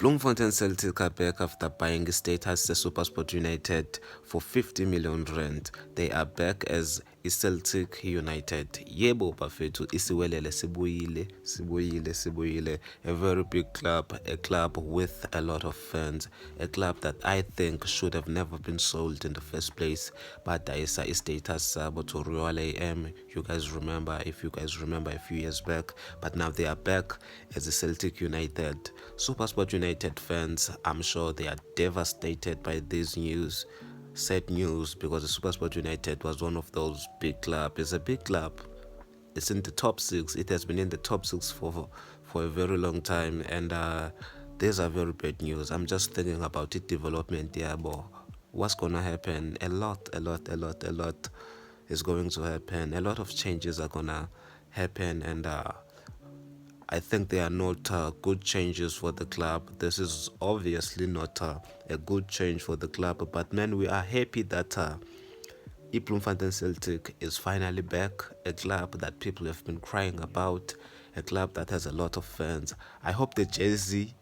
Bloemfontein Celtic are back after buying status SuperSport United for 50 million rand. They are back as Celtic United. Yebo bafethu isiwelele sibuyile. A very big club, a club with a lot of fans, a club that I think should have never been sold in the first place. But Daisa status sabo to Royal AM. You guys remember, if you guys remember a few years back, but now they are back as a Celtic United. SuperSport United fans, I'm sure they are devastated by this news. Sad news, because the SuperSport United was one of those big clubs. It's a big club. It's in the top six. It has been in the top six for a very long time, and these are very bad news. I'm just thinking about it development, yeah, but what's gonna happen? A lot is going to happen. A lot of changes are gonna happen, and I think they are not good changes for the club. This is obviously not a good change for the club, but man, we are happy that Bloemfontein Celtic is finally back, a club that people have been crying about, a club that has a lot of fans. I hope the jersey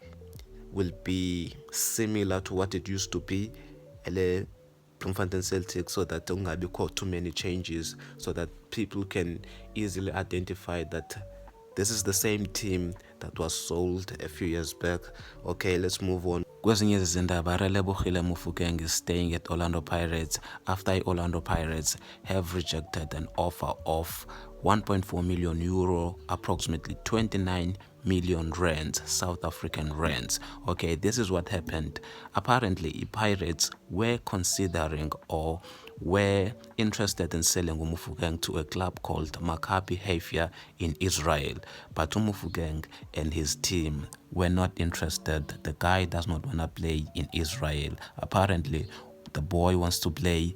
will be similar to what it used to be, Bloemfontein Celtic, so that don't be caught too many changes, so that people can easily identify that this is the same team that was sold a few years back. Okay, let's move on. Kwezinye izindaba, Relebohile Mofokeng is staying at Orlando Pirates after Orlando Pirates have rejected an offer of 1.4 million euro, approximately 29 million rands, South African rands. Okay, this is what happened. Apparently, Pirates were considering or were interested in selling Mofokeng to a club called Maccabi Haifa in Israel, but Mofokeng and his team were not interested. The guy does not want to play in Israel. Apparently, the boy wants to play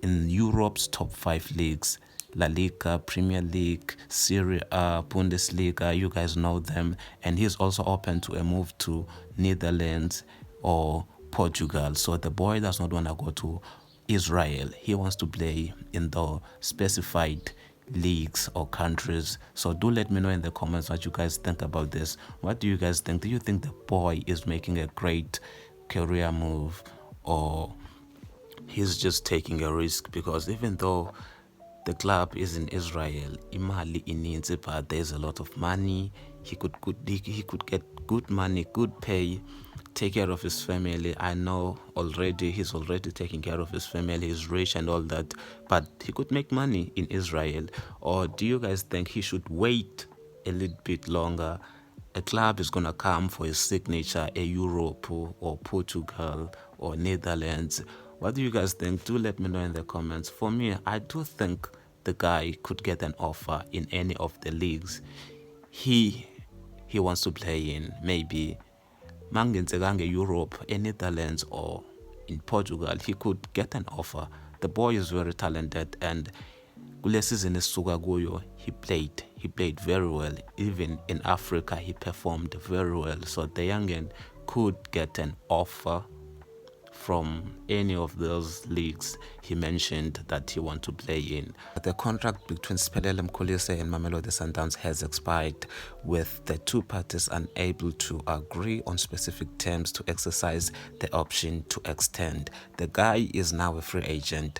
in Europe's top 5 leagues. La Liga, Premier League, Serie A, Bundesliga, you guys know them. And he's also open to a move to Netherlands or Portugal. So the boy does not want to go to Israel. He wants to play in the specified leagues or countries. So do let me know in the comments what you guys think about this. What do you guys think? Do you think the boy is making a great career move, or he's just taking a risk? Because even though the club is in Israel, imali ininzi, but there's a lot of money. He could get good money, good pay, take care of his family. I know already he's already taking care of his family. He's rich and all that, but he could make money in Israel. Or do you guys think he should wait a little bit longer? A club is gonna come for his signature, a Europe or Portugal or Netherlands. What do you guys think? Do let me know in the comments. For me, I do think the guy could get an offer in any of the leagues he wants to play in. Maybe Mangenzegange Europe, in Netherlands or in Portugal, he could get an offer. The boy is very talented, and kule season esisuka kuyo, he played very well. Even in Africa, he performed very well. So the youngin could get an offer from any of those leagues he mentioned that he wants to play in. The contract between Siphelele Mkhulise and Mamelodi Sundowns has expired, with the two parties unable to agree on specific terms to exercise the option to extend. The guy is now a free agent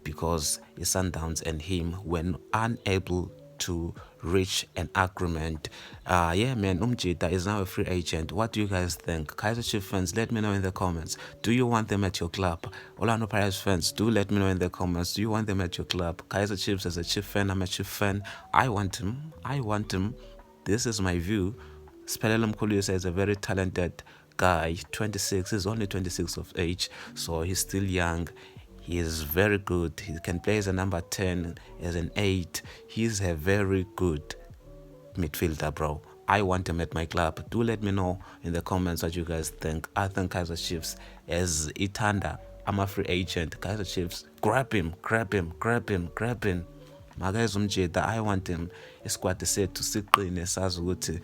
because the Sundowns and him were unable to reach an agreement. Yeah, man, Umjita is now a free agent. What do you guys think? Kaizer Chiefs fans, let me know in the comments. Do you want them at your club? Orlando Pirates fans, do let me know in the comments. Do you want them at your club? Kaizer Chiefs, as a Chief fan, I'm a Chief fan. I want him. This is my view. Siphelele Mkhulise is a very talented guy. 26, he's only 26 of age, so he's still young. He is very good. He can play as a number 10, as an 8. He's a very good midfielder, bro. I want him at my club. Do let me know in the comments what you guys think. I think Kaizer Chiefs, as Itanda, I'm a free agent. Kaizer Chiefs, grab him. Magayiz Umjeda, I want him. Isquad said to siqine sazi ukuthi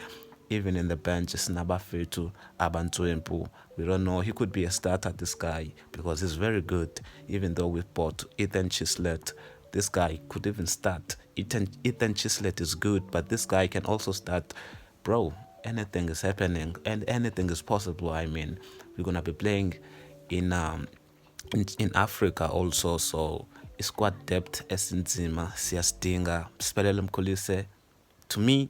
even in the bench sinabafethu abantwempu. We don't know, he could be a starter, this guy, because he's very good. Even though we bought Ethan Chislett, this guy could even start. Ethan Chislett is good, but this guy can also start. Bro, anything is happening and anything is possible. I mean, we're gonna be playing in in Africa also, so squad depth esinzima siyasdinga siphelele Mkhulise. To me,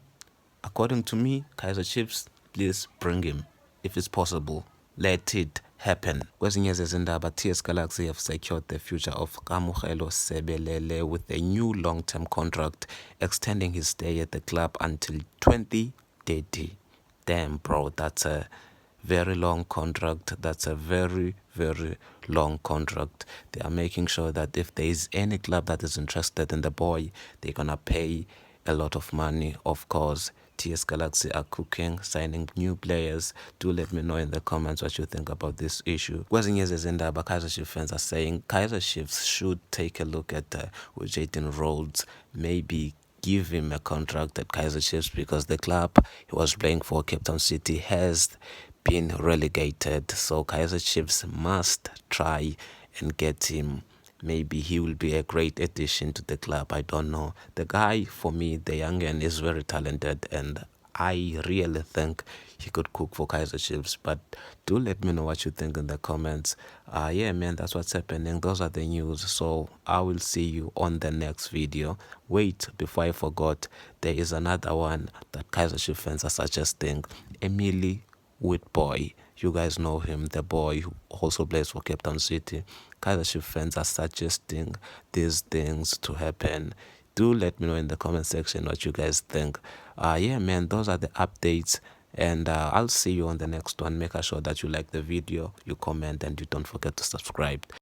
according to me, Kaizer Chiefs, please bring him if it's possible. Let it happen. Kwezinye zezindaba, TS Galaxy have secured the future of Kamohelo Sebelele with a new long-term contract extending his stay at the club until 2030. Damn, bro, that's a very long contract. That's a very, very long contract. They are making sure that if there is any club that is interested in the boy, they're gonna pay a lot of money. Of course, TS Galaxy are cooking, signing new players. Do let me know in the comments what you think about this issue. Kwezinye zezindaba, Kaizer Chiefs fans are saying Kaizer Chiefs should take a look at Jaden Rhodes, maybe give him a contract at Kaizer Chiefs, because the club he was playing for, Cape Town City, has been relegated. So Kaizer Chiefs must try and get him. Maybe he will be a great addition to the club. I don't know. The guy, for me, the youngin, is very talented, and I really think he could cook for Kaizer Chiefs. But do let me know what you think in the comments. Yeah, man, that's what's happening. Those are the news. So I will see you on the next video. Wait, before I forgot, there is another one that Kaizer Chiefs fans are suggesting. Emily Whitboy. You guys know him, the boy who also plays for Cape Town City. Kaizer Chiefs fans are suggesting these things to happen. Do let me know in the comment section what you guys think. Yeah, man, those are the updates. And I'll see you on the next one. Make sure that you like the video, you comment, and you don't forget to subscribe.